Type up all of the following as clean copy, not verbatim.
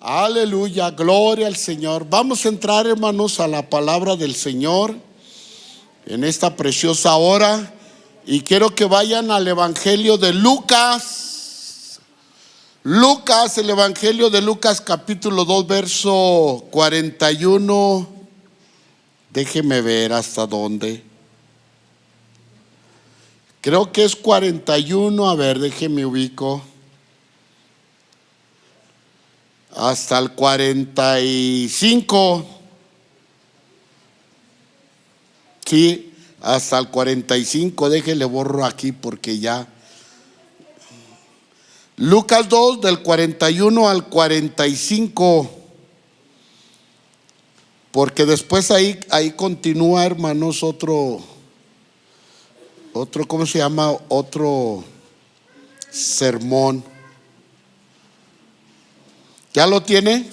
Aleluya, gloria al Señor. Vamos a entrar, hermanos, a la palabra del Señor en esta preciosa hora. Y quiero que vayan al Evangelio de Lucas. Lucas, el Evangelio de Lucas, capítulo 2, verso 41. Déjeme ver hasta dónde. Creo que es 41. A ver, déjeme ubico. Hasta el 45. Sí, hasta el 45. Déjele borro aquí porque ya. Lucas 2 del 41 al 45. Porque después ahí continúa, hermanos, otro, ¿cómo se llama? Otro sermón. ¿Ya lo tiene?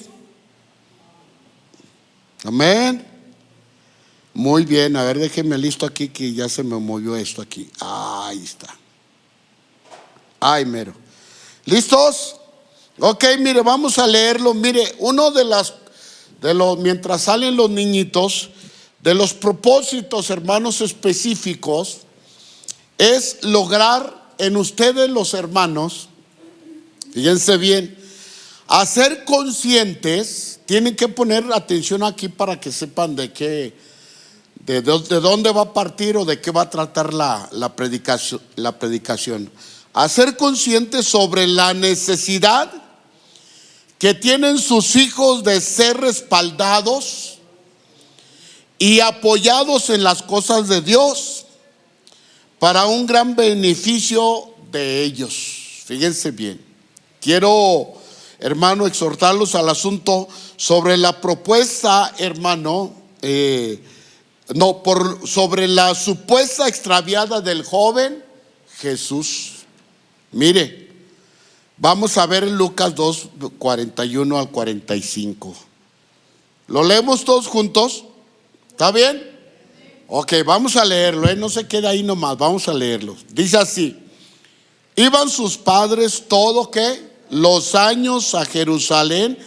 Amén. Muy bien, a ver, déjeme listo aquí que ya se me movió esto aquí. Ahí está. Ay, mero. ¿Listos? Ok, mire, vamos a leerlo. Mire, uno de los, mientras salen los niñitos, de los propósitos, hermanos, específicos, es lograr en ustedes los hermanos, fíjense bien, hacer conscientes. Tienen que poner atención aquí para que sepan de dónde va a partir o de qué va a tratar la predicación. Hacer conscientes sobre la necesidad que tienen sus hijos de ser respaldados y apoyados en las cosas de Dios para un gran beneficio de ellos. Fíjense bien. Quiero, hermano, exhortarlos al asunto sobre la propuesta, hermano, sobre la supuesta extraviada del joven Jesús. Mire, vamos a ver Lucas 2, 41 al 45. ¿Lo leemos todos juntos? ¿Está bien? Ok, vamos a leerlo, no se quede ahí nomás, vamos a leerlo. Dice así: iban sus padres todo los años a Jerusalén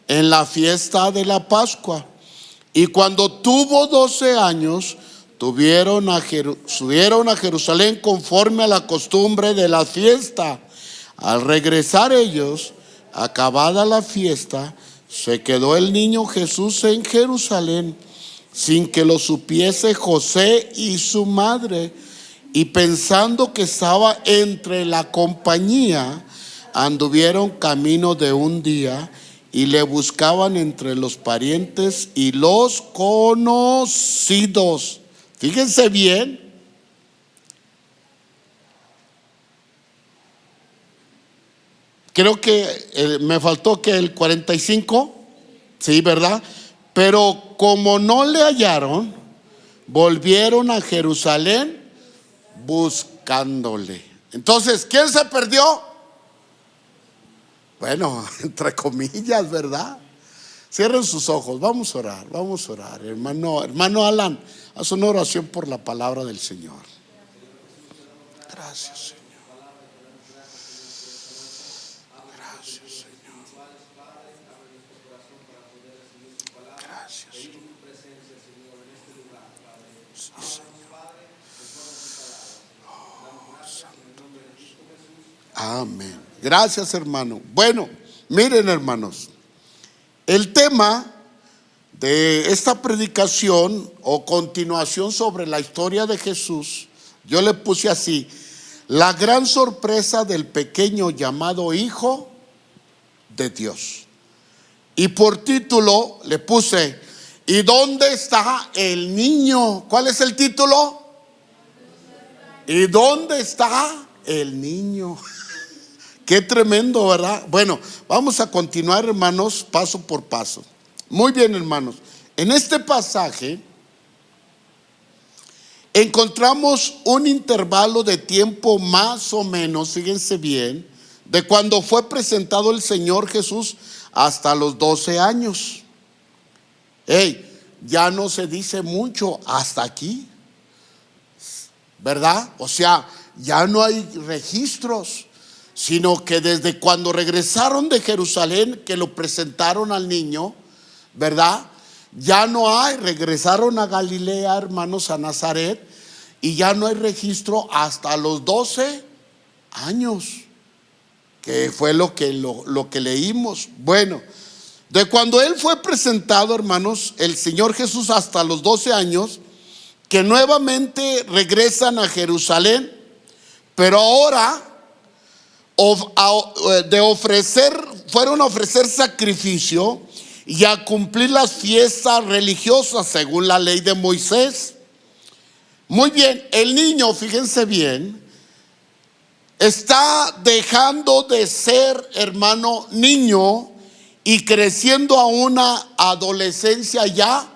en la fiesta de la Pascua. Y cuando tuvo 12 años, subieron a Jerusalén conforme a la costumbre de la fiesta. Al regresar ellos, acabada la fiesta, se quedó el niño Jesús en Jerusalén, sin que lo supiese José y su madre. Y pensando que estaba entre la compañía, anduvieron camino de un día y le buscaban entre los parientes y los conocidos. Fíjense bien. Creo que me faltó que el 45. Sí, ¿verdad? Pero como no le hallaron, volvieron a Jerusalén buscándole. Entonces, ¿quién se perdió? Bueno, entre comillas, ¿verdad? Cierren sus ojos, vamos a orar. Hermano Alan, haz una oración por la palabra del Señor. Gracias, Señor. Gracias, Señor. Gracias, Señor. Sí, Señor. Oh, Santo Dios. Amén. Gracias, hermano. Bueno, miren, hermanos, el tema de esta predicación o continuación sobre la historia de Jesús, yo le puse así: la gran sorpresa del pequeño llamado Hijo de Dios. Y por título le puse: ¿y dónde está el niño? ¿Cuál es el título? ¿Y dónde está el niño? Qué tremendo, ¿verdad? Bueno, vamos a continuar, hermanos, paso por paso. Muy bien, hermanos. En este pasaje encontramos un intervalo de tiempo más o menos, fíjense bien, de cuando fue presentado el Señor Jesús hasta los 12 años. Ya no se dice mucho hasta aquí, ¿verdad? O sea, ya no hay registros. sino que desde cuando regresaron de Jerusalén, que lo presentaron al niño, ¿verdad? Ya no hay, regresaron a Galilea, hermanos, a Nazaret, y ya no hay registro hasta los 12 años, que fue lo que leímos. Bueno, de cuando él fue presentado, hermanos, el Señor Jesús, hasta los 12 años, que nuevamente regresan a Jerusalén, pero ahora fueron a ofrecer sacrificio y a cumplir las fiestas religiosas según la ley de Moisés. Muy bien, el niño, fíjense bien, está dejando de ser, hermano, niño y creciendo a una adolescencia ya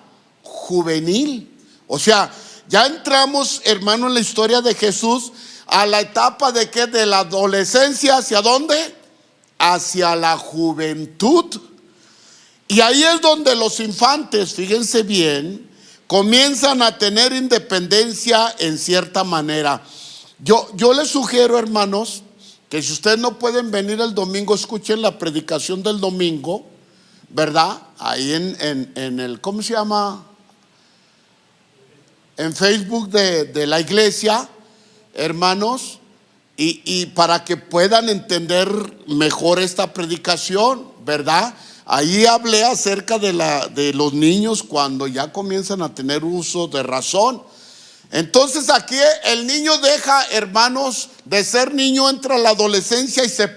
juvenil. O sea, ya entramos, hermano, en la historia de Jesús a la etapa de que de la adolescencia, ¿hacia dónde? Hacia la juventud. Y ahí es donde los infantes, fíjense bien, comienzan a tener independencia en cierta manera. Yo les sugiero, hermanos, que si ustedes no pueden venir el domingo, escuchen la predicación del domingo, ¿verdad? Ahí en el, ¿cómo se llama? En Facebook de la iglesia, hermanos, y para que puedan entender mejor esta predicación, ¿verdad? Ahí hablé acerca de los niños cuando ya comienzan a tener uso de razón. Entonces aquí el niño deja, hermanos, de ser niño, entra a la adolescencia y se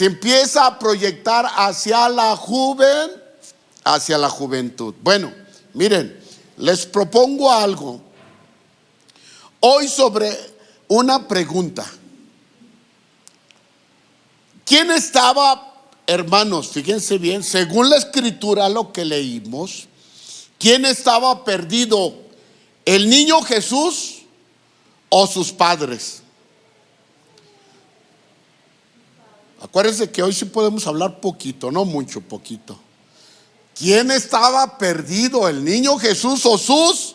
empieza a proyectar hacia la juventud. Bueno, miren, les propongo algo hoy sobre una pregunta. ¿Quién estaba, hermanos, fíjense bien, según la escritura lo que leímos, quién estaba perdido? ¿El niño Jesús o sus padres? Acuérdense que hoy sí podemos hablar poquito, no mucho, poquito. ¿Quién estaba perdido? ¿El niño Jesús o sus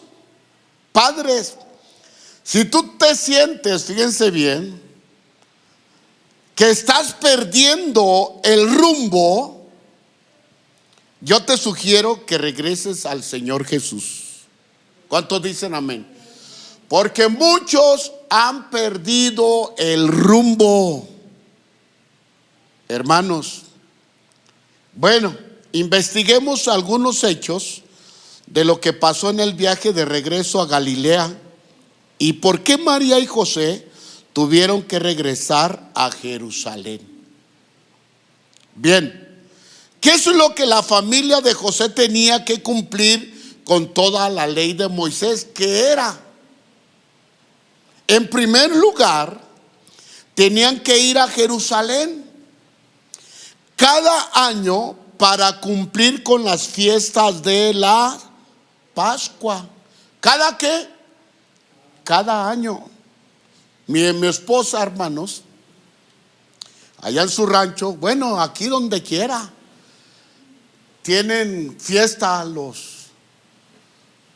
padres? Si tú te sientes, fíjense bien, que estás perdiendo el rumbo, yo te sugiero que regreses al Señor Jesús. ¿Cuántos dicen amén? Porque muchos han perdido el rumbo, hermanos. Bueno, investiguemos algunos hechos de lo que pasó en el viaje de regreso a Galilea y por qué María y José tuvieron que regresar a Jerusalén. Bien, ¿qué es lo que la familia de José tenía que cumplir con toda la ley de Moisés? ¿Qué era? En primer lugar, tenían que ir a Jerusalén cada año para cumplir con las fiestas de la Pascua. ¿Cada qué? Cada año. Miren, mi esposa, hermanos, allá en su rancho, bueno, aquí donde quiera, tienen fiesta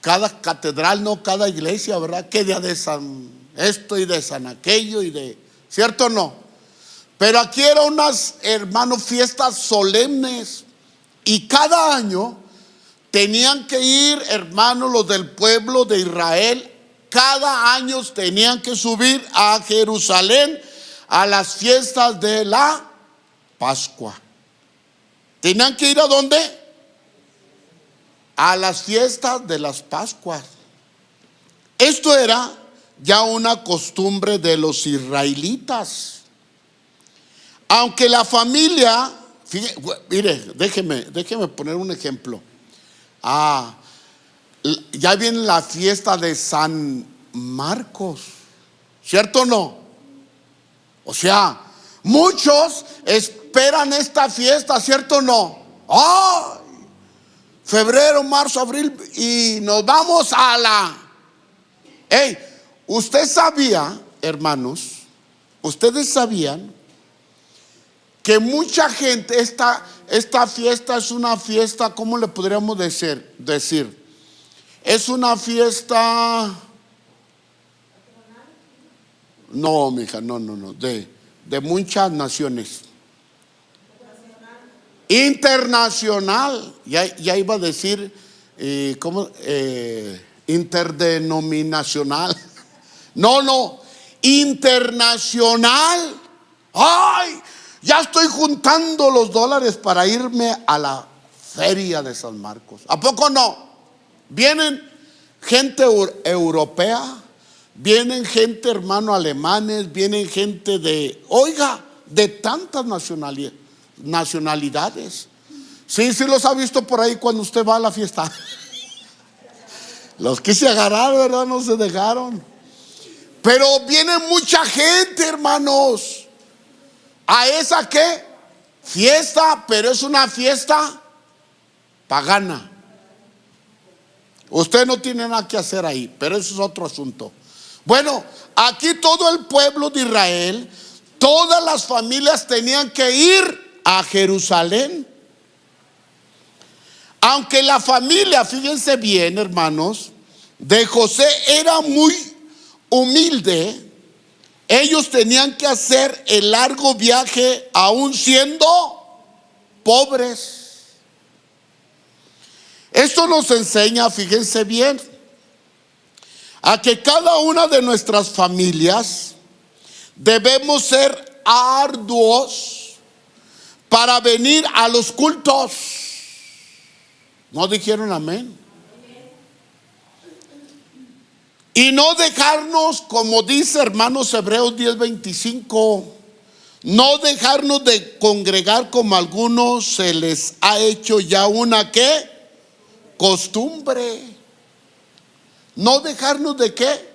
cada catedral, no cada iglesia, ¿verdad? Que día de San esto y de San aquello y de, ¿cierto o no? Pero aquí eran unas, hermanos, fiestas solemnes y cada año tenían que ir, hermanos, los del pueblo de Israel, cada año tenían que subir a Jerusalén a las fiestas de la Pascua. ¿Tenían que ir a dónde? A las fiestas de las Pascuas. Esto era ya una costumbre de los israelitas. Aunque la familia, mire, déjeme poner un ejemplo. Ya viene la fiesta de San Marcos, ¿cierto o no? O sea, muchos esperan esta fiesta, ¿cierto o no? ¡Ay! Febrero, marzo, abril y nos vamos a la... Hey, usted sabía, hermanos, ustedes sabían que mucha gente, esta fiesta es una fiesta, ¿cómo le podríamos decir? Es una fiesta, no, mija, no, de muchas naciones. Internacional. Ya iba a decir, ¿cómo? Interdenominacional. No, internacional. Ay, ya estoy juntando los dólares para irme a la feria de San Marcos. ¿A poco no? Vienen gente europea, vienen gente, hermano, alemanes, vienen gente de tantas nacionalidades. Sí, los ha visto por ahí cuando usted va a la fiesta. Los quise agarrar, ¿verdad? No se dejaron. Pero viene mucha gente, hermanos, a esa ¿qué? Fiesta, pero es una fiesta pagana. Usted no tiene nada que hacer ahí, pero eso es otro asunto. Bueno, aquí todo el pueblo de Israel, todas las familias tenían que ir a Jerusalén. Aunque la familia, fíjense bien, hermanos, de José era muy humilde, ellos tenían que hacer el largo viaje aún siendo pobres. Esto nos enseña, fíjense bien, a que cada una de nuestras familias debemos ser arduos para venir a los cultos. ¿No dijeron amén? Y no dejarnos, como dice hermanos Hebreos 10:25, no dejarnos de congregar como a algunos se les ha hecho ya una ¿qué? Costumbre. No dejarnos de ¿qué?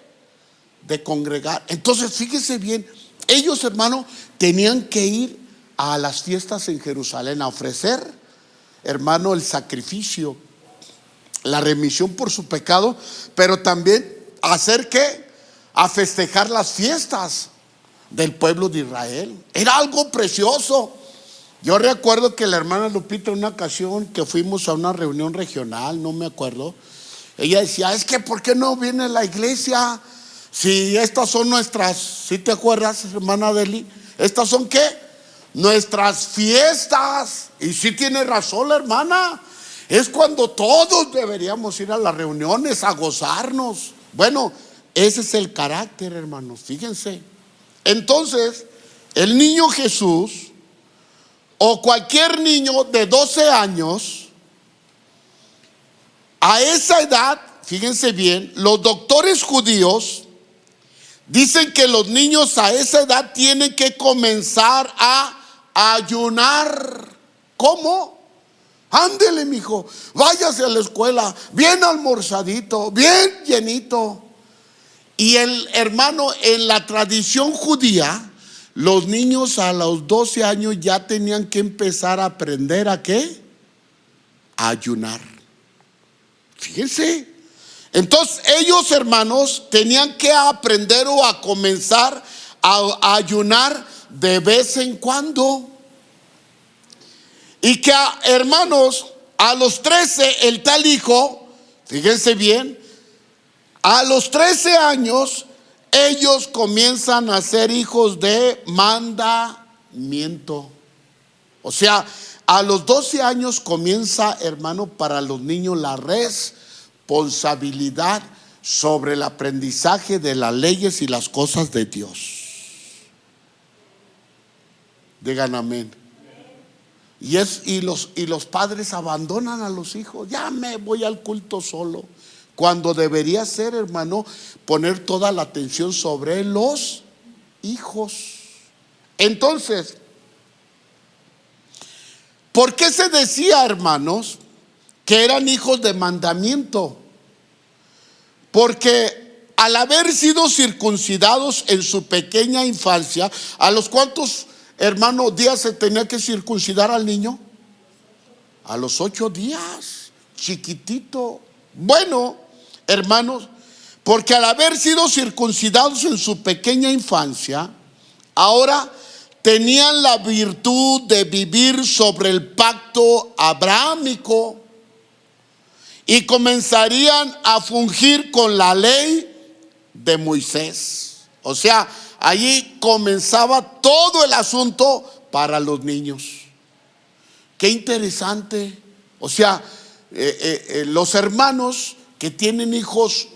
De congregar. Entonces fíjese bien, ellos, hermano, tenían que ir a las fiestas en Jerusalén a ofrecer, hermano, el sacrificio, la remisión por su pecado, pero también hacer ¿qué? A festejar las fiestas del pueblo de Israel. Era algo precioso. Yo recuerdo que la hermana Lupita, en una ocasión que fuimos a una reunión regional, no me acuerdo, ella decía, es que ¿por qué no viene la iglesia? Si estas son nuestras, ¿sí te acuerdas, hermana Deli? ¿Estas son qué? Nuestras fiestas. Y sí tiene razón la hermana. Es cuando todos deberíamos ir a las reuniones a gozarnos. Bueno, ese es el carácter, hermanos, fíjense. Entonces, el niño Jesús, o cualquier niño de 12 años, a esa edad, fíjense bien, los doctores judíos dicen que los niños a esa edad tienen que comenzar a ayunar. ¿Cómo? Ándele, mijo, váyase a la escuela, bien almorzadito, bien llenito. Y el hermano, en la tradición judía, los niños a los 12 años ya tenían que empezar a aprender a ¿qué? A ayunar. Fíjense. Entonces ellos, hermanos, tenían que aprender o a comenzar a ayunar de vez en cuando. Y que, hermanos, a los 13, el tal hijo, fíjense bien, a los 13 años, ellos comienzan a ser hijos de mandamiento. O sea, a los 12 años comienza, hermano, para los niños la responsabilidad sobre el aprendizaje de las leyes y las cosas de Dios. Digan amén. Y los padres abandonan a los hijos. Ya me voy al culto solo. Cuando debería ser, hermano, poner toda la atención sobre los hijos. Entonces, ¿por qué se decía, hermanos, que eran hijos de mandamiento? Porque al haber sido circuncidados en su pequeña infancia, ¿a los cuántos, hermano, días se tenía que circuncidar al niño? A los 8 días, chiquitito. Bueno, hermanos, porque al haber sido circuncidados en su pequeña infancia, ahora tenían la virtud de vivir sobre el pacto abrahámico y comenzarían a fungir con la ley de Moisés. O sea, allí comenzaba todo el asunto para los niños. Qué interesante. O sea, los hermanos que tienen hijos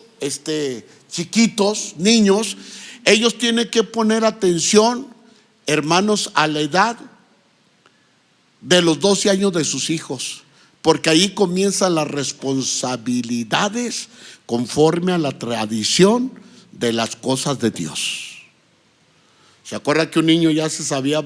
chiquitos, niños, ellos tienen que poner atención, hermanos, a la edad de los 12 años de sus hijos, porque ahí comienzan las responsabilidades conforme a la tradición de las cosas de Dios. ¿Se acuerda que un niño ya se sabía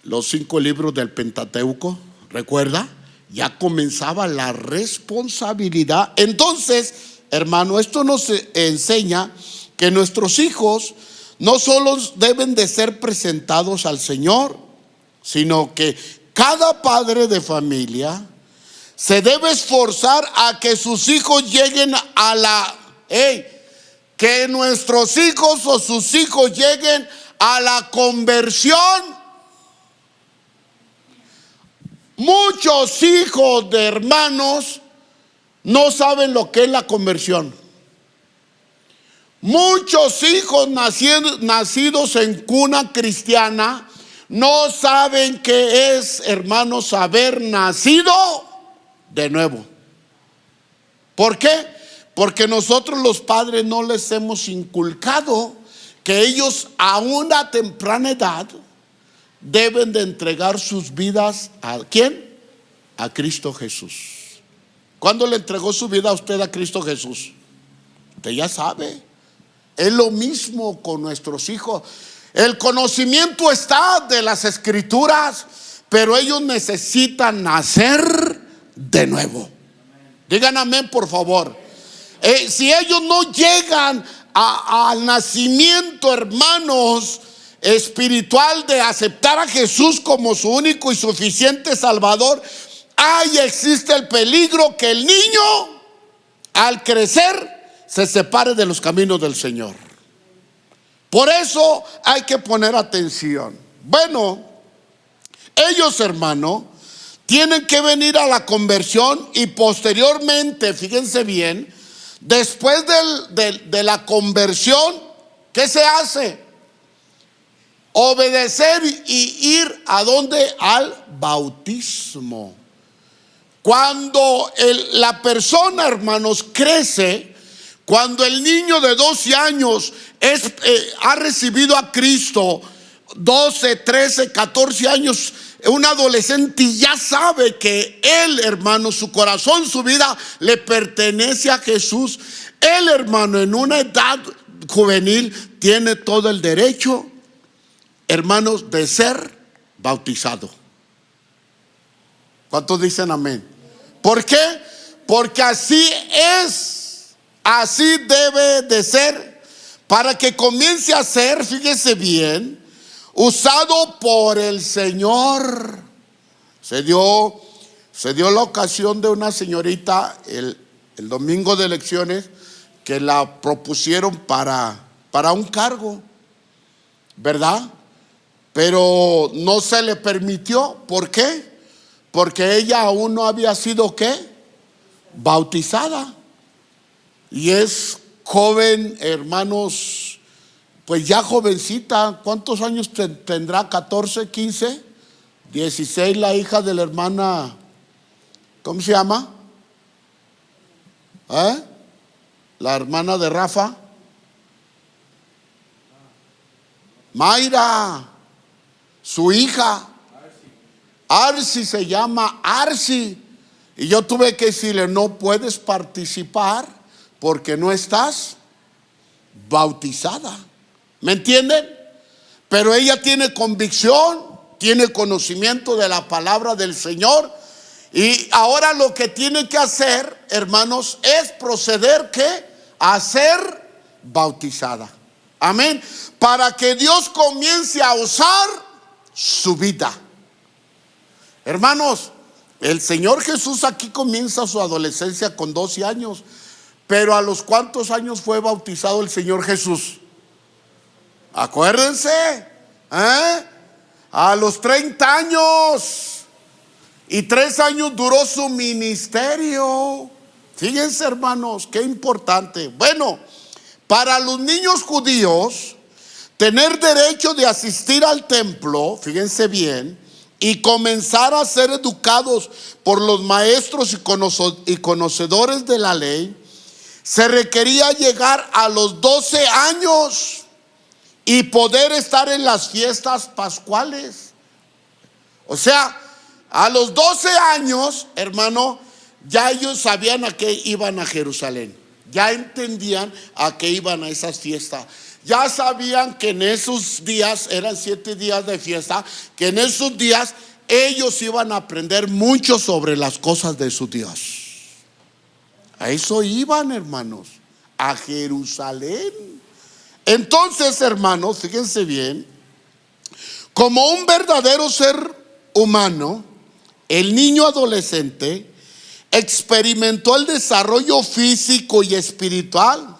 los 5 libros del Pentateuco? ¿Recuerda? Ya comenzaba la responsabilidad. Entonces, hermano, esto nos enseña que nuestros hijos no solo deben de ser presentados al Señor, sino que cada padre de familia se debe esforzar a que sus hijos lleguen a que nuestros hijos o sus hijos lleguen a la conversión. Muchos hijos de hermanos no saben lo que es la conversión. Muchos hijos nacidos en cuna cristiana no saben qué es, hermanos, haber nacido de nuevo. ¿Por qué? Porque nosotros los padres no les hemos inculcado que ellos a una temprana edad deben de entregar sus vidas ¿a quién? A Cristo Jesús. ¿Cuándo le entregó su vida a usted a Cristo Jesús? Usted ya sabe. Es lo mismo con nuestros hijos. El conocimiento está de las Escrituras, pero ellos necesitan nacer de nuevo. Digan amén, por favor. Si ellos no llegan al nacimiento, hermanos, espiritual de aceptar a Jesús como su único y suficiente Salvador, ahí existe el peligro que el niño al crecer se separe de los caminos del Señor. Por eso hay que poner atención. Bueno, ellos, hermano, tienen que venir a la conversión y posteriormente, fíjense bien, después de la conversión, ¿qué se hace? Obedecer y ir ¿a dónde? Al bautismo. Cuando la persona, hermanos, crece, cuando el niño de 12 años ha recibido a Cristo, 12, 13, 14 años, un adolescente ya sabe que él, hermano, su corazón, su vida le pertenece a Jesús. Él, hermano, en una edad juvenil tiene todo el derecho, hermanos, de ser bautizado. ¿Cuántos dicen amén? ¿Por qué? Porque así es, así debe de ser, para que comience a ser, fíjese bien, usado por el Señor. Se dio la ocasión de una señorita el domingo de elecciones que la propusieron para un cargo, ¿verdad? Pero no se le permitió. ¿Por qué? Porque ella aún no había sido ¿qué? Bautizada. Y es joven, hermanos, pues ya jovencita. ¿Cuántos años tendrá? ¿14, 15, 16? La hija de la hermana, ¿cómo se llama? La hermana de Rafa, Mayra. Su hija, Arsi, se llama Arsi. Y yo tuve que decirle: no puedes participar porque no estás bautizada. ¿Me entienden? Pero ella tiene convicción, tiene conocimiento de la palabra del Señor. Y ahora lo que tiene que hacer, hermanos, es proceder ¿qué? A ser bautizada. Amén. Para que Dios comience a usar su vida. Hermanos, el Señor Jesús aquí comienza su adolescencia con 12 años. Pero ¿a los cuántos años fue bautizado el Señor Jesús? Acuérdense, a los 30 años. Y 3 años duró su ministerio. Fíjense, hermanos, qué importante. Bueno, Para los niños judíos, tener derecho de asistir al templo, fíjense bien, y comenzar a ser educados por los maestros y conocedores de la ley, se requería llegar a los 12 años y poder estar en las fiestas pascuales. O sea, a los 12 años, hermano, ya ellos sabían a qué iban a Jerusalén. Ya entendían a qué iban a esas fiestas. Ya sabían que en esos días, eran 7 días de fiesta, que en esos días ellos iban a aprender mucho sobre las cosas de su Dios. A eso iban, hermanos, a Jerusalén. Entonces, hermanos, fíjense bien, como un verdadero ser humano, el niño adolescente experimentó el desarrollo físico y espiritual.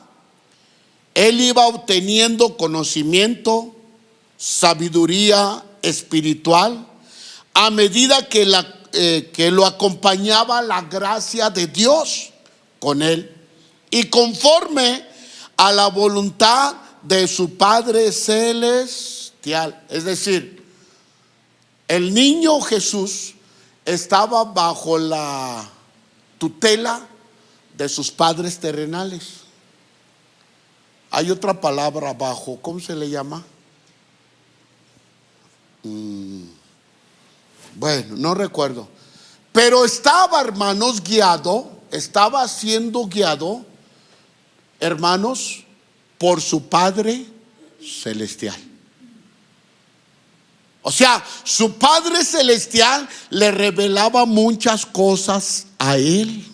Él iba obteniendo conocimiento, sabiduría espiritual, a medida que lo acompañaba la gracia de Dios con él, y conforme a la voluntad de su Padre celestial. Es decir, el niño Jesús estaba bajo la tutela de sus padres terrenales. Hay otra palabra bajo, ¿cómo se le llama? Bueno, no recuerdo. Pero estaba, hermanos, estaba siendo guiado, hermanos, por su Padre celestial. O sea, su Padre celestial le revelaba muchas cosas a él.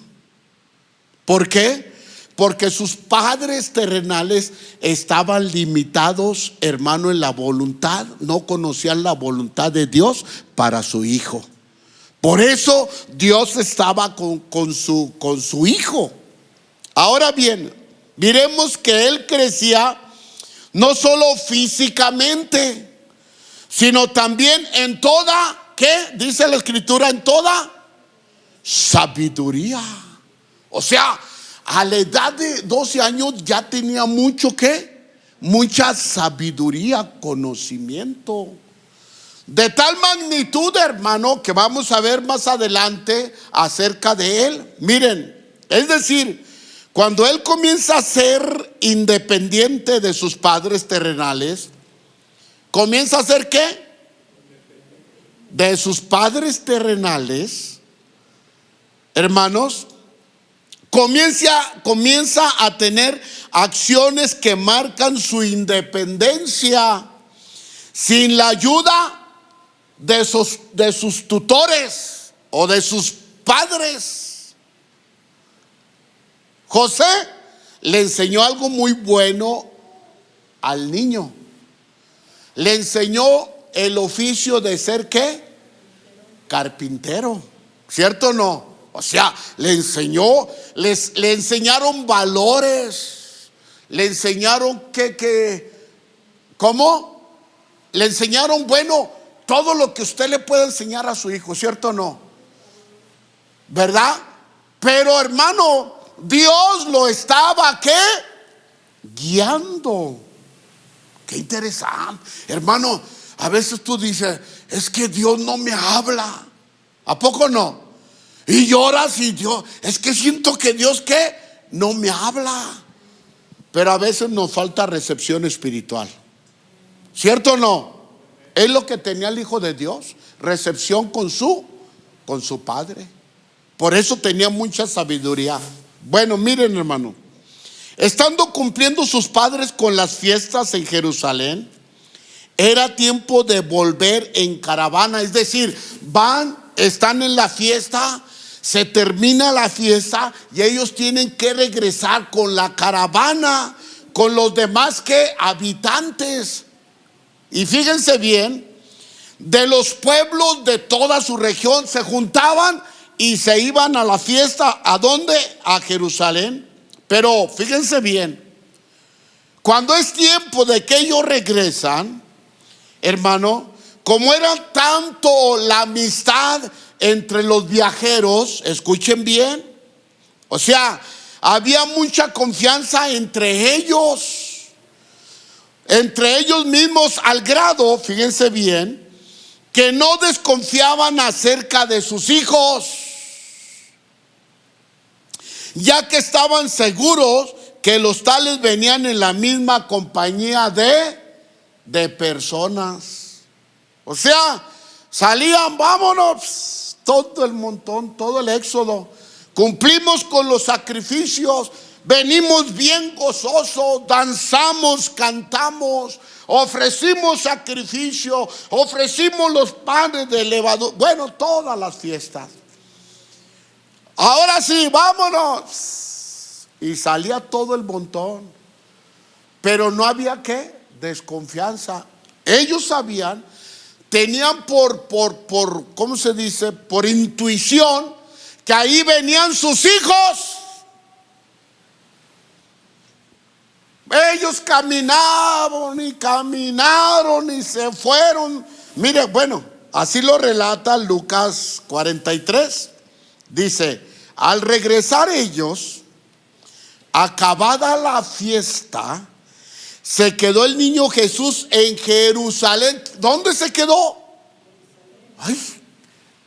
¿Por qué? Porque sus padres terrenales estaban limitados, hermano, en la voluntad. No conocían la voluntad de Dios para su hijo. Por eso Dios estaba con su hijo. Ahora bien, miremos que él crecía no solo físicamente, sino también en toda, ¿qué? Dice la escritura, en toda sabiduría. O sea, a la edad de 12 años ya tenía mucho, ¿qué? Mucha sabiduría, conocimiento. De tal magnitud, hermano, que vamos a ver más adelante acerca de él. Miren, es decir, cuando él comienza a ser independiente de sus padres terrenales, comienza a ser ¿qué? De sus padres terrenales, hermanos, comienza a tener acciones que marcan su independencia sin la ayuda de sus tutores o de sus padres. José le enseñó algo muy bueno al niño. Le enseñó el oficio de ser ¿qué? Carpintero, ¿cierto o no? O sea, le enseñaron valores, le enseñaron ¿cómo? Le enseñaron, bueno, todo lo que usted le puede enseñar a su hijo, ¿cierto o no? ¿Verdad? Pero, hermano, Dios lo estaba ¿qué? Guiando. Qué interesante, hermano. A veces tú dices, es que Dios no me habla. ¿A poco no? Y lloras y Dios, es que siento que Dios ¿qué? No me habla. Pero a veces nos falta recepción espiritual, ¿cierto o no? Es lo que tenía el Hijo de Dios, recepción con su Padre. Por eso tenía mucha sabiduría. Bueno, miren, hermano, estando cumpliendo sus padres con las fiestas en Jerusalén, era tiempo de volver en caravana. Es decir, están en la fiesta, se termina la fiesta y ellos tienen que regresar con la caravana, con los demás habitantes. Y fíjense bien, de los pueblos de toda su región se juntaban y se iban a la fiesta. ¿A dónde? A Jerusalén. Pero fíjense bien, cuando es tiempo de que ellos regresan, hermano, como era tanto la amistad entre los viajeros, escuchen bien, o sea, había mucha confianza entre ellos mismos, al grado, fíjense bien, que no desconfiaban acerca de sus hijos, ya que estaban seguros que los tales venían en la misma compañía de personas. O sea, salían, vámonos, todo el montón, todo el éxodo. Cumplimos con los sacrificios, venimos bien gozosos, danzamos, cantamos, ofrecimos sacrificio, ofrecimos los panes de levadura, bueno, todas las fiestas. Ahora sí, vámonos. Y salía todo el montón. Pero no había ¿qué? Desconfianza. Ellos sabían, tenían ¿cómo se dice? Por intuición, que ahí venían sus hijos. Ellos caminaron y se fueron. Mire, bueno, así lo relata Lucas 43. Dice, al regresar ellos, acabada la fiesta, se quedó el niño Jesús en Jerusalén. ¿Dónde se quedó? Ay,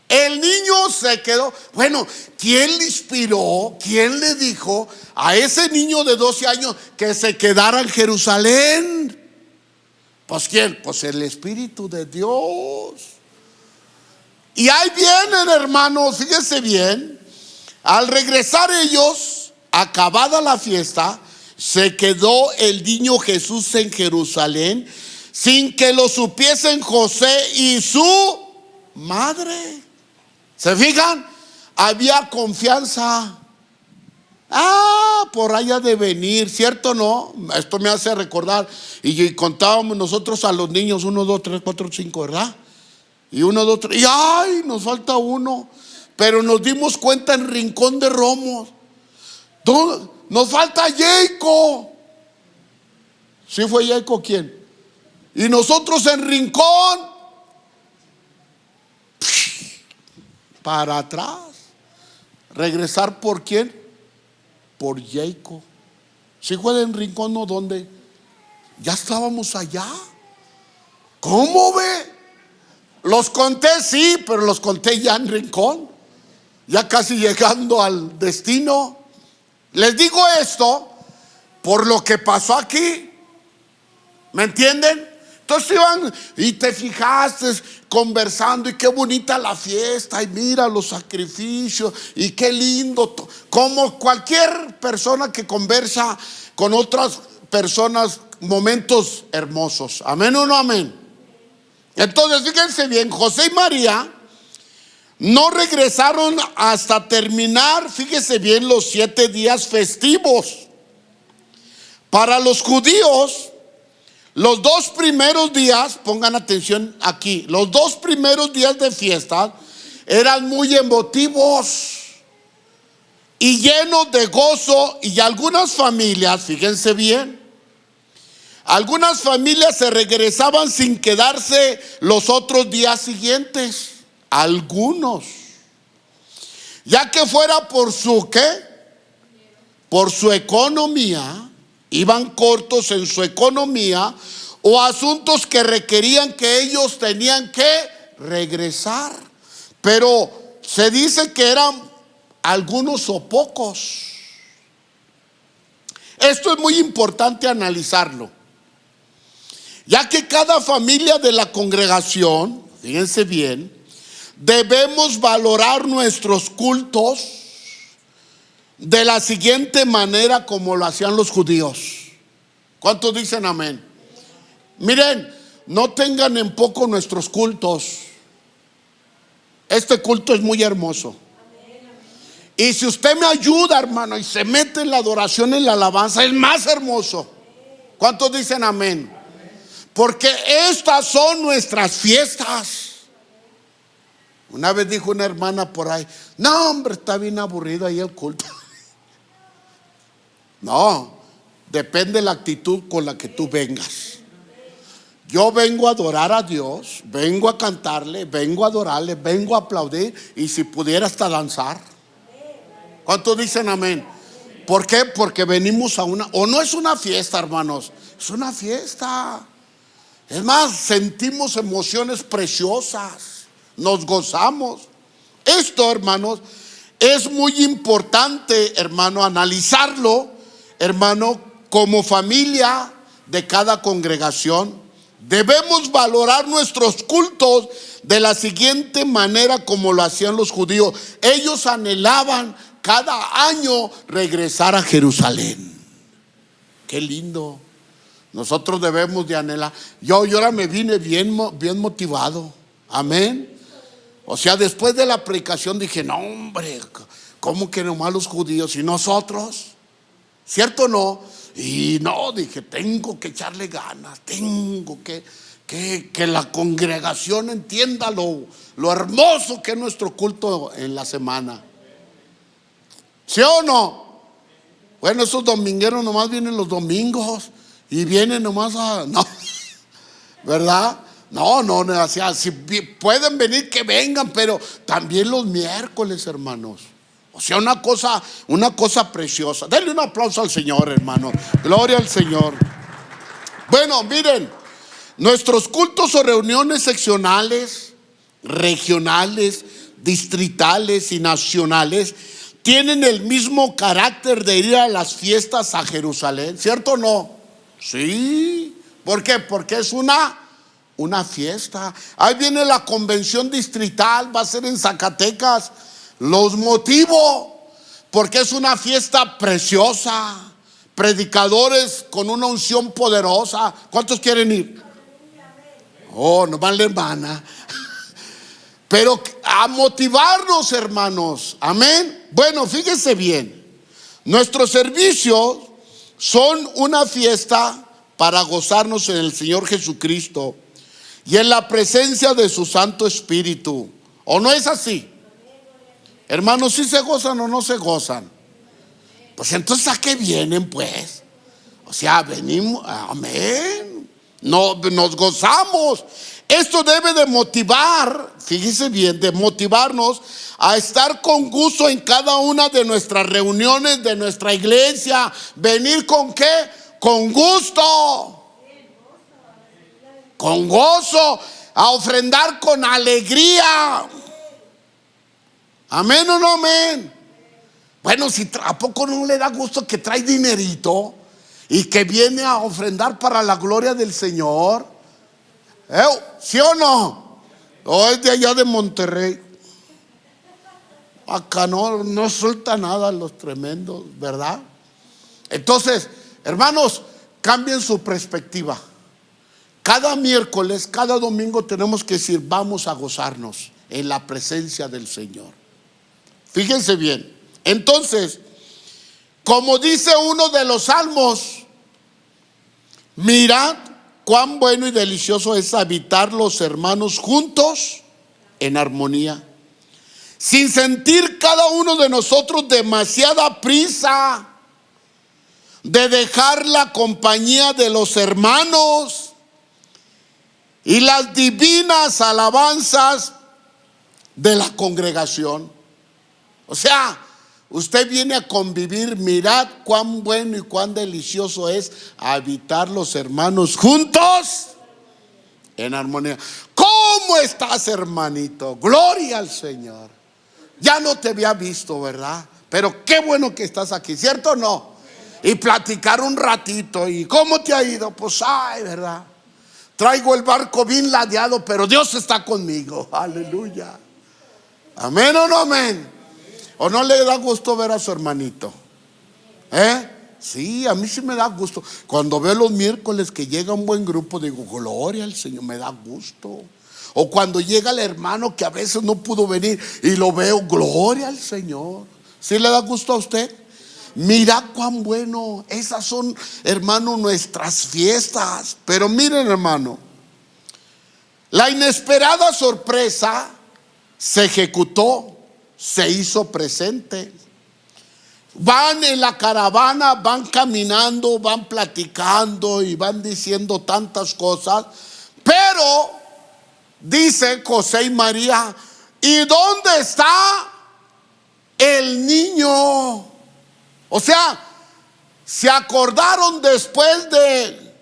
el niño se quedó. Bueno, ¿quién le inspiró? ¿Quién le dijo a ese niño de 12 años que se quedara en Jerusalén? Pues ¿quién? Pues el Espíritu de Dios. Y ahí vienen, hermanos, fíjense bien. Al regresar ellos, acabada la fiesta, se quedó el niño Jesús en Jerusalén, sin que lo supiesen José y su madre. ¿Se fijan? Había confianza. Por allá de venir, ¿cierto? No, esto me hace recordar. Y contábamos nosotros a los niños: 1, 2, 3, 4, 5, ¿verdad? Y 1, 2, 3, y ¡ay! Nos falta uno. Pero nos dimos cuenta en Rincón de Romos. Nos falta Jacob. ¿Sí fue Jacob quién? Y nosotros en Rincón, para atrás. ¿Regresar por quién? Por Jacob. ¿Sí fue en Rincón o dónde? Ya estábamos allá. ¿Cómo ve? Los conté, sí, pero los conté ya en Rincón, ya casi llegando al destino. Les digo esto por lo que pasó aquí. ¿Me entienden? Entonces iban y te fijaste conversando, y qué bonita la fiesta, y mira los sacrificios, y qué lindo. Como cualquier persona que conversa con otras personas, momentos hermosos. ¿Amén o no amén? Entonces fíjense bien, José y María no regresaron hasta terminar, fíjense bien, los 7 días festivos. Para los judíos, los 2 primeros días, pongan atención aquí, los 2 primeros días de fiesta eran muy emotivos y llenos de gozo. Y algunas familias, fíjense bien, algunas familias se regresaban sin quedarse los otros días siguientes. Algunos, ya que fuera por su ¿qué? Por su economía, iban cortos en su economía, o asuntos que requerían que ellos tenían que regresar. Pero se dice que eran algunos o pocos. Esto es muy importante analizarlo, ya que cada familia de la congregación, fíjense bien, debemos valorar nuestros cultos de la siguiente manera como lo hacían los judíos. ¿Cuántos dicen amén? Miren, no tengan en poco nuestros cultos. Este culto es muy hermoso. Y si usted me ayuda, hermano, y se mete en la adoración, en la alabanza, es más hermoso. ¿Cuántos dicen amén? Porque estas son nuestras fiestas. Una vez dijo una hermana por ahí: no, hombre, está bien aburrido ahí el culto. No, depende de la actitud con la que tú vengas. Yo vengo a adorar a Dios, vengo a cantarle, vengo a adorarle, vengo a aplaudir, y si pudiera hasta danzar. ¿Cuántos dicen amén? ¿Por qué? Porque venimos a o no es una fiesta, hermanos, es una fiesta. Es más, sentimos emociones preciosas, nos gozamos. Esto, hermanos, es muy importante, hermano, analizarlo, hermano, como familia de cada congregación. Debemos valorar nuestros cultos de la siguiente manera como lo hacían los judíos. Ellos anhelaban cada año regresar a Jerusalén. Qué lindo. Nosotros debemos de anhelar. Yo ahora me vine bien motivado. Amén. O sea, después de la predicación dije, no hombre, ¿cómo que nomás los judíos y nosotros? ¿Cierto o no? Y no, dije, tengo que echarle ganas, tengo que la congregación entienda lo hermoso que es nuestro culto en la semana. ¿Sí o no? Bueno, esos domingueros nomás vienen los domingos y vienen nomás no, ¿verdad? No, o sea, si pueden venir, que vengan, pero también los miércoles, hermanos. O sea, una cosa preciosa. Denle un aplauso al Señor, hermano. Gloria al Señor. Bueno, miren, nuestros cultos o reuniones seccionales, regionales, distritales y nacionales tienen el mismo carácter de ir a las fiestas a Jerusalén, ¿cierto o no? Sí. ¿Por qué? Porque es una fiesta. Ahí viene la convención distrital, va a ser en Zacatecas. Los motivo porque es una fiesta preciosa, predicadores con una unción poderosa. ¿Cuántos quieren ir? Oh, nomás la hermana. Pero a motivarnos, hermanos. Amén. Bueno, fíjense bien. Nuestros servicios son una fiesta para gozarnos en el Señor Jesucristo y en la presencia de su Santo Espíritu. ¿O no es así? Hermanos, ¿sí se gozan o no se gozan? Pues entonces, ¿a qué vienen, pues? O sea, venimos, amén. No, nos gozamos. Esto debe de motivar, fíjese bien, de motivarnos a estar con gusto en cada una de nuestras reuniones de nuestra iglesia. ¿Venir con qué? Con gusto, con gozo, a ofrendar con alegría. Amén o no amén. Bueno, si ¿a poco no le da gusto que trae dinerito y que viene a ofrendar para la gloria del Señor? ¿Sí o no? O es de allá de Monterrey. Acá no suelta nada los tremendos, ¿verdad? Entonces, hermanos, cambien su perspectiva. Cada miércoles, cada domingo tenemos que decir, vamos a gozarnos en la presencia del Señor. Fíjense bien. Entonces, como dice uno de los salmos, mirad cuán bueno y delicioso es habitar los hermanos juntos en armonía, sin sentir cada uno de nosotros demasiada prisa de dejar la compañía de los hermanos y las divinas alabanzas de la congregación. O sea, usted viene a convivir. Mirad cuán bueno y cuán delicioso es habitar los hermanos juntos en armonía. ¿Cómo estás, hermanito? Gloria al Señor. Ya no te había visto, ¿verdad? Pero qué bueno que estás aquí, ¿cierto o no? Y platicar un ratito. ¿Y cómo te ha ido? Pues ay, ¿verdad? Traigo el barco bien ladeado, pero Dios está conmigo. Aleluya. Amén o no amén. ¿O no le da gusto ver a su hermanito? Sí, a mí sí me da gusto. Cuando veo los miércoles que llega un buen grupo, digo, gloria al Señor, me da gusto. O cuando llega el hermano que a veces no pudo venir y lo veo, gloria al Señor. ¿Sí le da gusto a usted? Mira cuán bueno. Esas son, hermano, nuestras fiestas. Pero miren, hermano, la inesperada sorpresa se ejecutó, se hizo presente. Van en la caravana, van caminando, van platicando y van diciendo tantas cosas. Pero dice José y O sea, se acordaron después de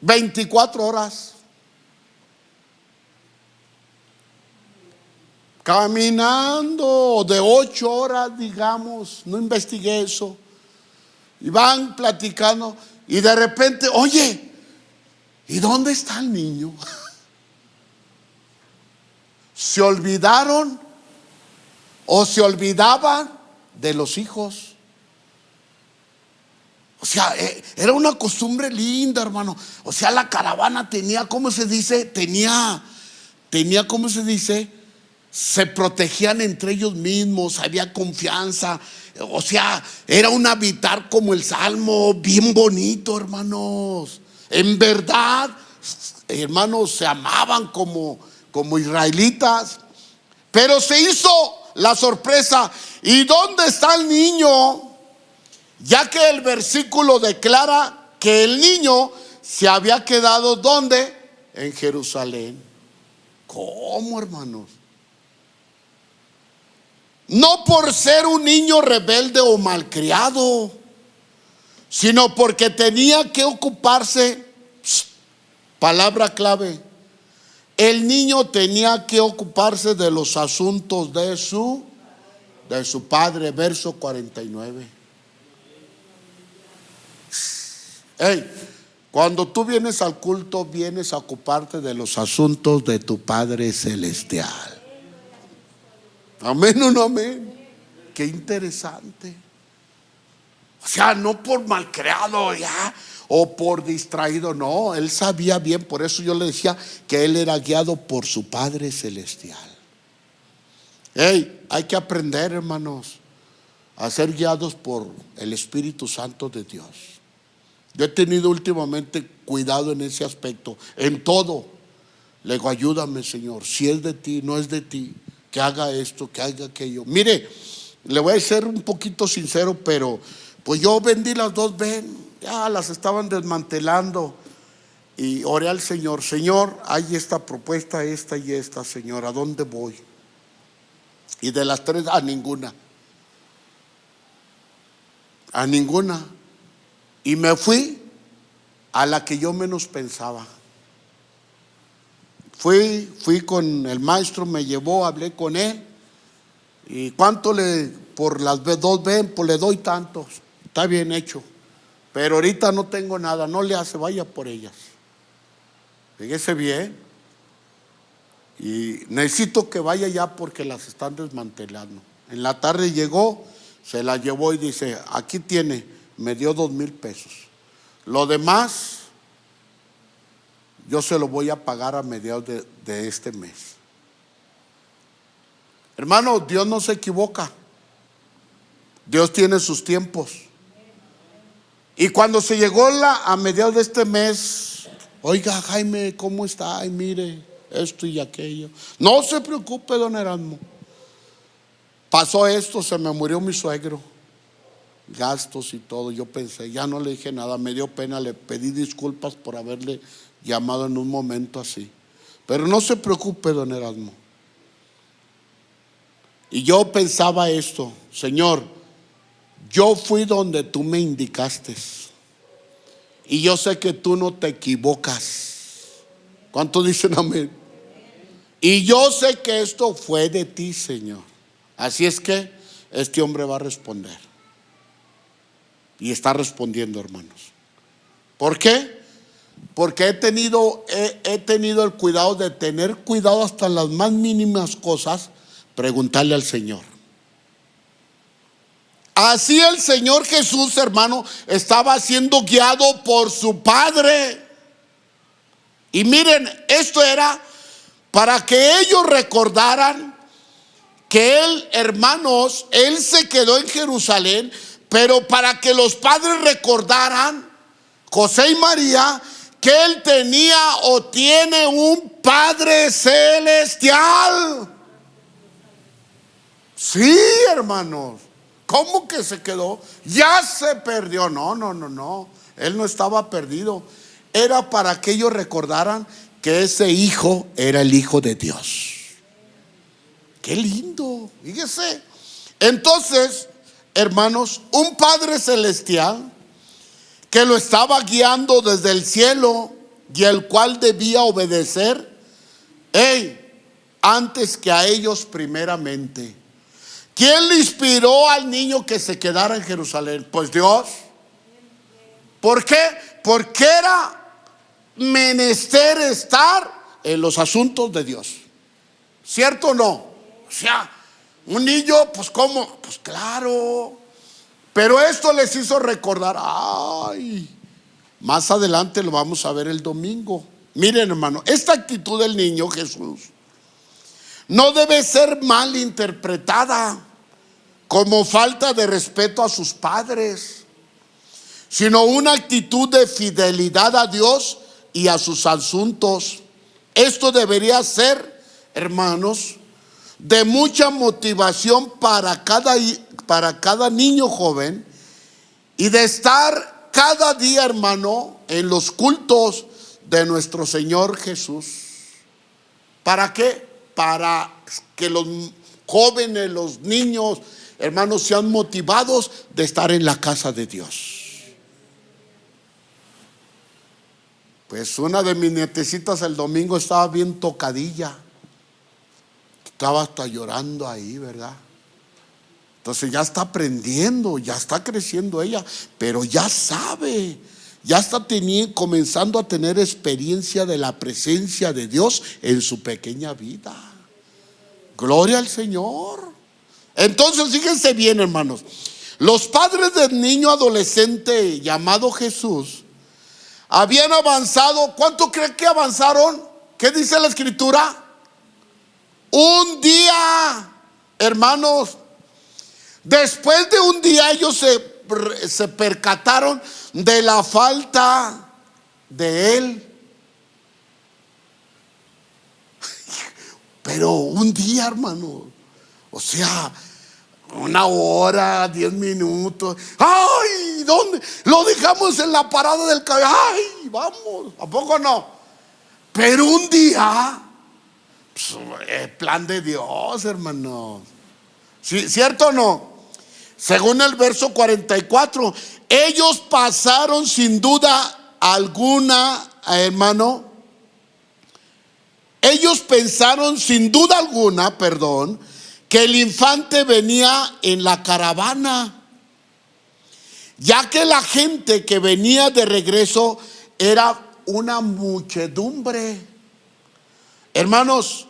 24 horas. Caminando de 8 horas, digamos, no investigué eso. Y van platicando y de repente, oye, ¿y dónde está el niño? Se olvidaron o se olvidaban de los hijos. O sea, era una costumbre linda, hermano. O sea, la caravana tenía, ¿cómo se dice? Tenía, ¿cómo se dice? Se protegían entre ellos mismos, había confianza. O sea, era un habitar como el Salmo, bien bonito, hermanos. En verdad, hermanos, se amaban como israelitas. Pero se hizo la sorpresa. ¿Y dónde está el niño? Ya que el versículo declara que el niño se había quedado, ¿dónde? En Jerusalén. ¿Cómo, hermanos? No por ser un niño rebelde o malcriado, sino porque tenía que ocuparse, palabra clave, el niño tenía que ocuparse de los asuntos de su padre, verso 49. Hey, cuando tú vienes al culto, vienes a ocuparte de los asuntos de tu Padre Celestial. Amén o no amén. Qué interesante. O sea, no por malcriado ya o por distraído, no, él sabía bien. Por eso yo le decía que él era guiado por su Padre Celestial. Hey, hay que aprender, hermanos, a ser guiados por el Espíritu Santo de Dios. Yo he tenido últimamente cuidado en ese aspecto, en todo. Le digo, ayúdame, Señor, si es de ti, no es de ti, que haga esto, que haga aquello. Mire, le voy a ser un poquito sincero, pero pues yo vendí las dos, ya las estaban desmantelando. Y oré al Señor, Señor, hay esta propuesta, esta y esta, Señor, ¿a dónde voy? Y de las tres, a ninguna. A ninguna. Y me fui a la que yo menos pensaba. Fui con el maestro, me llevó, hablé con él. ¿Y cuánto por las dos ven? Pues le doy tantos. Está bien hecho. Pero ahorita no tengo nada, no le hace, vaya por ellas. Fíjese bien. Y necesito que vaya ya porque las están desmantelando. En la tarde llegó, se la llevó y dice, aquí tiene, me dio 2,000 pesos. Lo demás yo se lo voy a pagar a mediados de este mes. Hermano, Dios no se equivoca. Dios tiene sus tiempos. Y cuando se llegó a mediados de este mes, oiga, Jaime, ¿cómo está? Ay, mire, esto y aquello. No se preocupe, don Erasmo. Pasó esto, se me murió mi suegro. Gastos y todo. Yo pensé, ya no le dije nada, me dio pena, le pedí disculpas por haberle llamado en un momento así. Pero no se preocupe, don Erasmo. Y yo pensaba esto, Señor, yo fui donde tú me indicaste. Y yo sé que tú no te equivocas. ¿Cuántos dicen amén? Y yo sé que esto fue de ti, Señor. Así es que este hombre va a responder. Y está respondiendo, hermanos. ¿Por qué? Porque he tenido el cuidado de tener cuidado hasta las más mínimas cosas, preguntarle al Señor. Así el Señor Jesús, hermano, estaba siendo guiado por su Padre. Y miren, esto era para que ellos recordaran que él, hermanos, él se quedó en Jerusalén, pero para que los padres recordaran, José y María, que él tenía o tiene un Padre celestial. Sí, hermanos. ¿Cómo que se quedó? Ya se perdió. No. Él no estaba perdido. Era para que ellos recordaran que ese hijo era el Hijo de Dios. Qué lindo. Fíjese. Entonces, hermanos, un Padre celestial que lo estaba guiando desde el cielo y el cual debía obedecer, antes que a ellos primeramente. ¿Quién le inspiró al niño que se quedara en Jerusalén? Pues Dios. ¿Por qué? Porque era menester estar en los asuntos de Dios. ¿Cierto o no? O sea, un niño, pues ¿cómo? Pues claro. Pero esto les hizo recordar, más adelante lo vamos a ver el domingo. Miren, hermano, esta actitud del niño Jesús no debe ser mal interpretada como falta de respeto a sus padres, sino una actitud de fidelidad a Dios y a sus asuntos. Esto debería ser, hermanos, de mucha motivación para cada niño joven, y de estar cada día, hermano, en los cultos de nuestro Señor Jesús. ¿Para qué? Para que los jóvenes, los niños, hermanos, sean motivados de estar en la casa de Dios. Pues una de mis nietecitas el domingo estaba bien tocadilla, estaba hasta llorando ahí, ¿verdad? Entonces ya está aprendiendo, ya está creciendo ella, pero ya sabe, ya está comenzando a tener experiencia de la presencia de Dios en su pequeña vida. Gloria al Señor. Entonces fíjense bien, hermanos, los padres del niño adolescente llamado Jesús habían avanzado. ¿Cuánto creen que avanzaron? ¿Qué dice la escritura? Un día, hermanos. Después de un día ellos se percataron de la falta de él. Pero un día, hermano, o sea, 1 hora, 10 minutos. ¡Ay! ¿Dónde? Lo dejamos en la parada del camión. ¡Ay! Vamos, ¿a poco no? Pero un día, pues, el plan de Dios, hermano. ¿Sí, cierto o no? Según el verso 44, ellos pasaron sin duda alguna, hermano. Ellos pensaron sin duda alguna, que el infante venía en la caravana, ya que la gente que venía de regreso era una muchedumbre. Hermanos,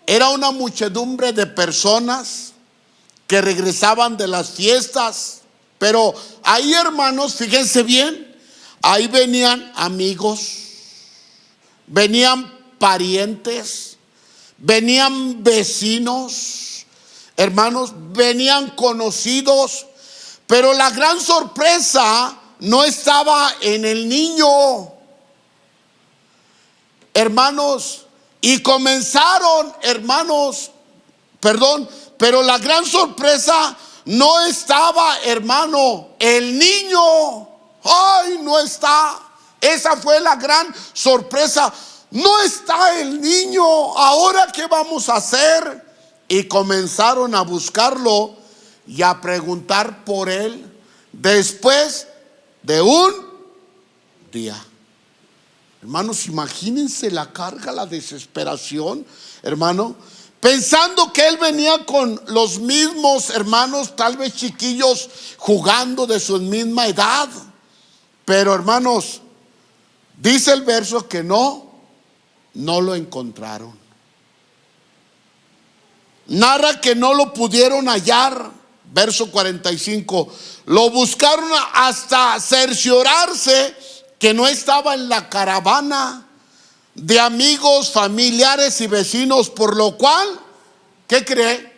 era una muchedumbre de personas que regresaban de las fiestas. Pero ahí, hermanos, fíjense bien, ahí venían amigos, venían parientes, venían vecinos, hermanos, venían conocidos. Pero la gran sorpresa no estaba en el niño, hermanos, y comenzaron, hermanos, pero la gran sorpresa no estaba, hermano, el niño. ¡Ay, no está! Esa fue la gran sorpresa. No está el niño. ¿Ahora qué vamos a hacer? Y comenzaron a buscarlo y a preguntar por él después de un día. Hermanos, imagínense la carga, la desesperación, hermano, pensando que él venía con los mismos hermanos, tal vez chiquillos, jugando de su misma edad. Pero, hermanos, dice el verso que no lo encontraron. Narra que no lo pudieron hallar. Verso 45. Lo buscaron hasta cerciorarse que no estaba en la caravana de amigos, familiares y vecinos, por lo cual, ¿qué cree?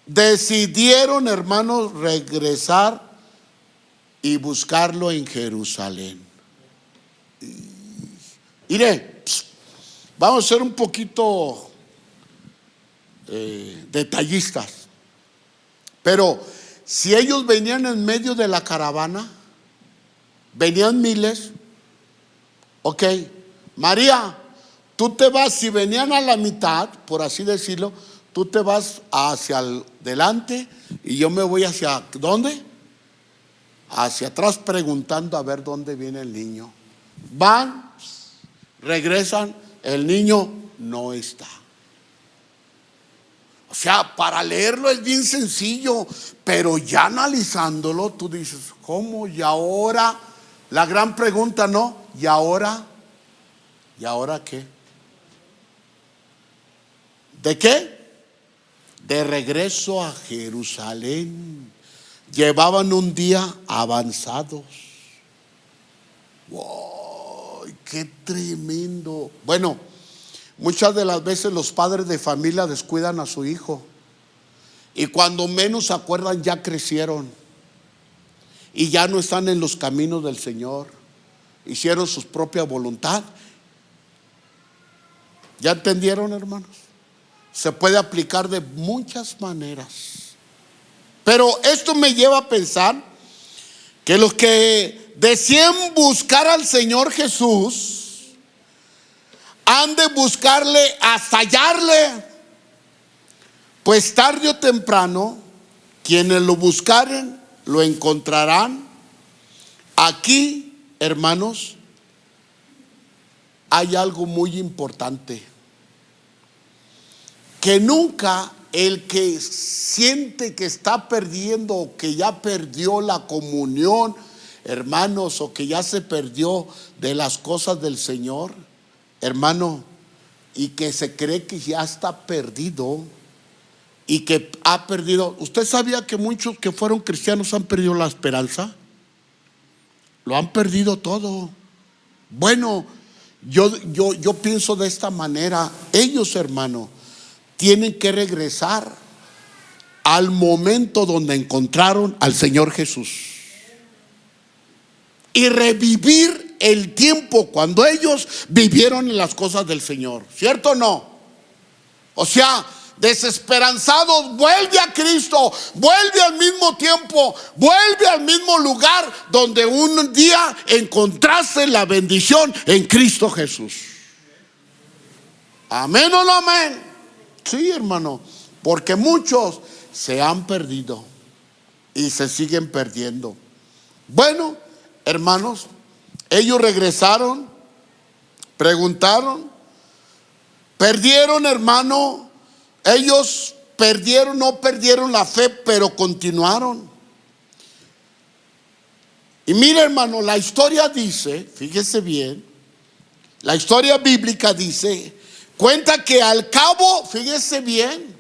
Decidieron, hermanos, regresar y buscarlo en Jerusalén. Mire, vamos a ser un poquito detallistas. Pero si ellos venían en medio de la caravana, venían miles, ok, María, tú te vas. Si venían a la mitad, por así decirlo, tú te vas hacia adelante y yo me voy hacia, ¿dónde? Hacia atrás preguntando a ver dónde viene el niño. Van, regresan, el niño no está. O sea, para leerlo es bien sencillo, pero ya analizándolo tú dices, ¿cómo? Y ahora, la gran pregunta, ¿no? ¿Y ahora? ¿Y ahora qué? ¿De qué? De regreso a Jerusalén. Llevaban un día avanzados. ¡Wow! ¡Qué tremendo! Bueno, muchas de las veces los padres de familia descuidan a su hijo. Y cuando menos se acuerdan ya crecieron. Y ya no están en los caminos del Señor. Hicieron su propia voluntad. ¿Ya entendieron, hermanos? Se puede aplicar de muchas maneras. Pero esto me lleva a pensar que los que deseen buscar al Señor Jesús han de buscarle hasta hallarle, pues tarde o temprano quienes lo buscaren lo encontrarán. Aquí, hermanos, hay algo muy importante, que nunca el que siente que está perdiendo o que ya perdió la comunión, hermanos, o que ya se perdió de las cosas del Señor, hermano, y que se cree que ya está perdido y que ha perdido. ¿Usted sabía que muchos que fueron cristianos han perdido la esperanza? Lo han perdido todo. Bueno, yo pienso de esta manera. Ellos, hermano, tienen que regresar al momento donde encontraron al Señor Jesús y revivir el tiempo cuando ellos vivieron en las cosas del Señor. ¿Cierto o no? O sea, desesperanzados, vuelve a Cristo, vuelve al mismo tiempo, vuelve al mismo lugar donde un día encontraste la bendición en Cristo Jesús. ¿Amén o no amén? Sí, hermano, porque muchos se han perdido y se siguen perdiendo. Bueno, hermanos, ellos regresaron, preguntaron, perdieron, hermano, ellos perdieron, no perdieron la fe, pero continuaron. Y mire, hermano, la historia dice, fíjese bien, la historia bíblica dice, cuenta que al cabo, fíjese bien,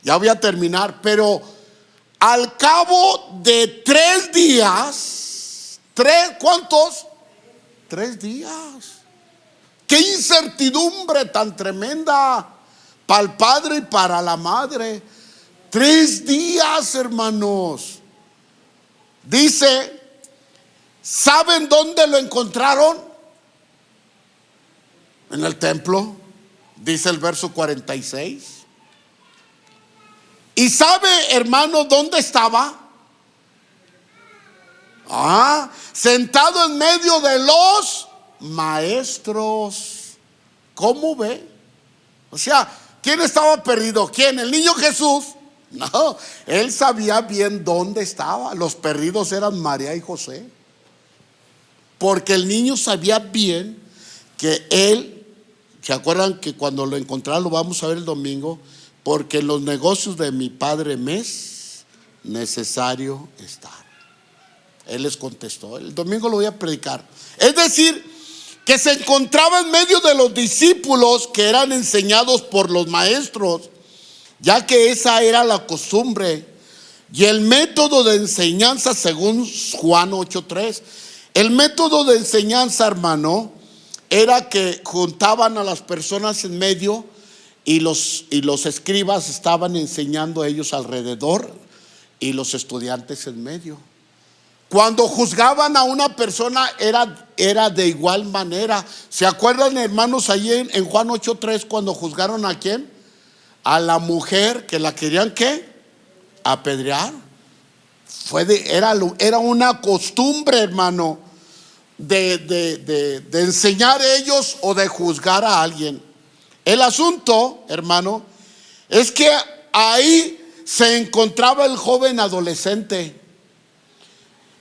ya voy a terminar, pero al cabo de 3 días, ¿cuántos? 3 días. Qué incertidumbre tan tremenda para el padre y para la madre. 3 días, hermanos. Dice, ¿saben dónde lo encontraron? En el templo, dice el verso 46. ¿Y sabe, hermano, dónde estaba? Sentado en medio de los maestros. ¿Cómo ve? O sea, ¿quién estaba perdido? ¿Quién? ¿El niño Jesús? No, él sabía bien dónde estaba. Los perdidos eran María y José. Porque el niño sabía bien que él, ¿se acuerdan que cuando lo encontraron, lo vamos a ver el domingo? Porque en los negocios de mi padre me es necesario estar. Él les contestó. El domingo lo voy a predicar. Es decir, que se encontraba en medio de los discípulos que eran enseñados por los maestros, ya que esa era la costumbre y el método de enseñanza según Juan 8:3. El método de enseñanza, hermano, era que juntaban a las personas en medio y los escribas estaban enseñando a ellos alrededor y los estudiantes en medio. Cuando juzgaban a una persona era de igual manera. ¿Se acuerdan, hermanos, ahí en Juan 8:3 cuando juzgaron a quién? A la mujer que la querían ¿qué? Apedrear. Era una costumbre, hermano, de enseñar ellos o de juzgar a alguien. El asunto, hermano, Es que ahí se encontraba el joven adolescente.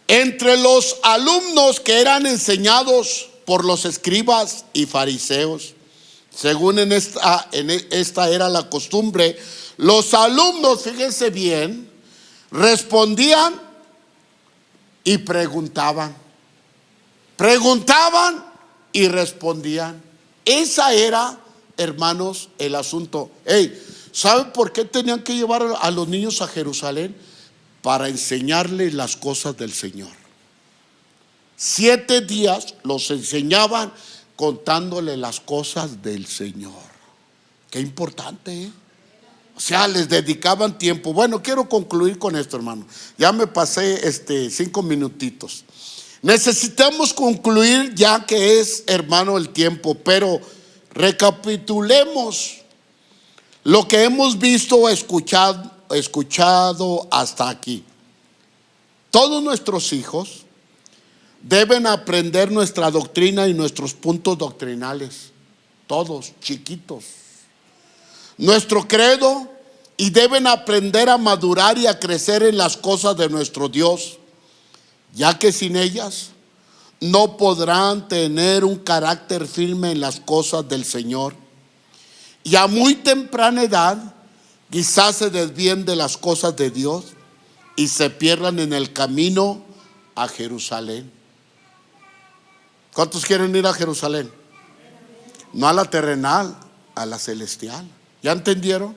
Entre los alumnos que eran enseñados por los escribas y fariseos, según en esta era la costumbre, los alumnos, fíjense bien, respondían y preguntaban. Preguntaban y respondían. Esa era, hermanos, el asunto. ¿Saben por qué tenían que llevar a los niños a Jerusalén? Para enseñarles las cosas del Señor. 7 días los enseñaban contándole las cosas del Señor. Qué importante, ¿eh? O sea, les dedicaban tiempo. Bueno, quiero concluir con esto, hermano. Ya me pasé 5 minutitos. Necesitamos concluir ya que es, hermano, el tiempo. Pero recapitulemos lo que hemos visto o escuchado hasta aquí. Todos nuestros hijos deben aprender nuestra doctrina y nuestros puntos doctrinales. Todos, chiquitos. Nuestro credo, y deben aprender a madurar y a crecer en las cosas de nuestro Dios, ya que sin ellas no podrán tener un carácter firme en las cosas del Señor. Y a muy temprana edad quizás se desvíen de las cosas de Dios y se pierdan en el camino a Jerusalén. ¿Cuántos quieren ir a Jerusalén? No a la terrenal, a la celestial. ¿Ya entendieron?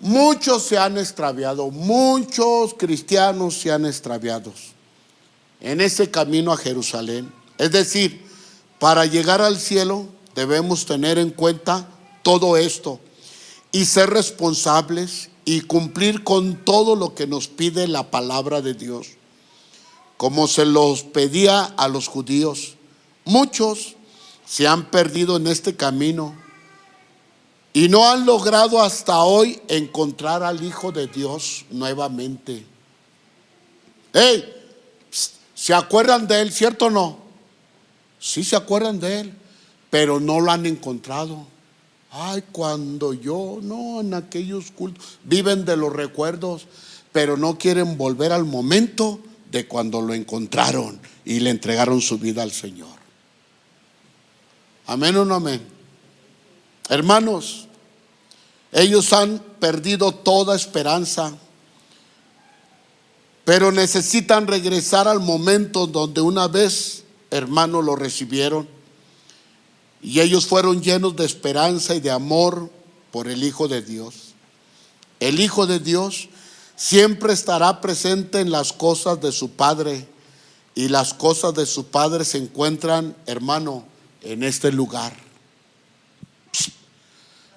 Muchos se han extraviado, muchos cristianos se han extraviado en ese camino a Jerusalén. Es decir, para llegar al cielo debemos tener en cuenta todo esto y ser responsables y cumplir con todo lo que nos pide la palabra de Dios, como se los pedía a los judíos. Muchos se han perdido en este camino y no han logrado hasta hoy encontrar al Hijo de Dios nuevamente. ¿Se acuerdan de él, cierto o no? Sí, se acuerdan de él, pero no lo han encontrado. Cuando en aquellos cultos, viven de los recuerdos, pero no quieren volver al momento de cuando lo encontraron y le entregaron su vida al Señor. ¿Amén o no amén? Hermanos, ellos han perdido toda esperanza, pero necesitan regresar al momento donde una vez, hermanos, lo recibieron. Y ellos fueron llenos de esperanza y de amor por el Hijo de Dios. El Hijo de Dios siempre estará presente en las cosas de su Padre. Y las cosas de su Padre se encuentran, hermano, en este lugar.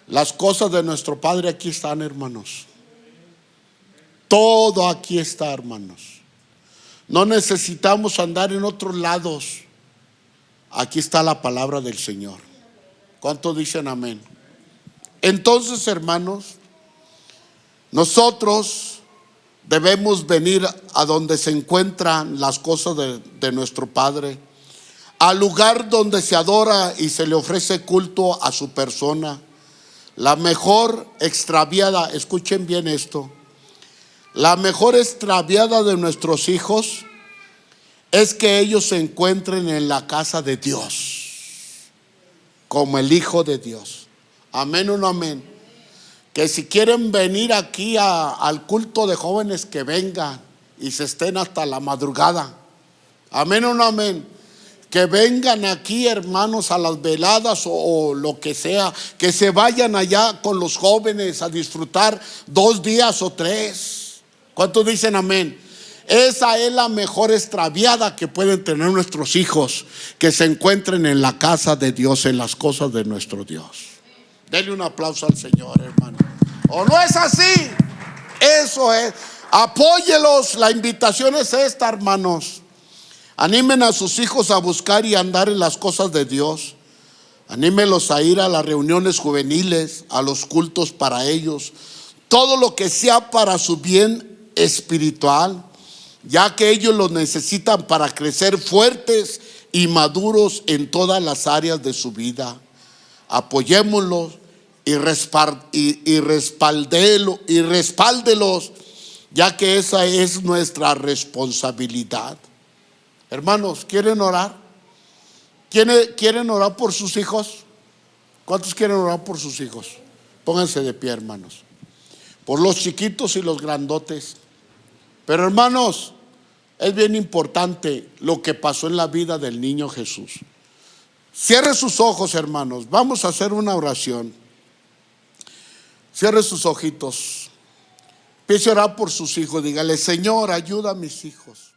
Las cosas de nuestro Padre aquí están, hermanos. Todo aquí está, hermanos. No necesitamos andar en otros lados. Aquí está la palabra del Señor. ¿Cuántos dicen amén? Entonces, hermanos, nosotros debemos venir a donde se encuentran las cosas de nuestro Padre, al lugar donde se adora y se le ofrece culto a su persona. La mejor extraviada, escuchen bien esto, la mejor extraviada de nuestros hijos es que ellos se encuentren en la casa de Dios, como el Hijo de Dios. Amén o no amén. Que si quieren venir aquí al culto de jóvenes, que vengan y se estén hasta la madrugada. Amén o no amén. Que vengan aquí, hermanos, a las veladas o lo que sea. Que se vayan allá con los jóvenes a disfrutar 2 días o 3. ¿Cuántos dicen amén? Esa es la mejor extraviada que pueden tener nuestros hijos, que se encuentren en la casa de Dios, en las cosas de nuestro Dios. Denle un aplauso al Señor, hermano. ¿O no es así? Eso es. Apóyelos. La invitación es esta, hermanos. Animen a sus hijos a buscar y andar en las cosas de Dios. Anímenlos a ir a las reuniones juveniles, a los cultos para ellos. Todo lo que sea para su bien espiritual, ya que ellos lo necesitan para crecer fuertes y maduros en todas las áreas de su vida. Apoyémoslos y respáldelos, ya que esa es nuestra responsabilidad. Hermanos, ¿quieren orar? ¿Quieren orar por sus hijos? ¿Cuántos quieren orar por sus hijos? Pónganse de pie, hermanos. Por los chiquitos y los grandotes. Pero hermanos, es bien importante lo que pasó en la vida del niño Jesús. Cierre sus ojos, hermanos. Vamos a hacer una oración. Cierre sus ojitos. Empiece a orar por sus hijos. Dígale: Señor, ayuda a mis hijos.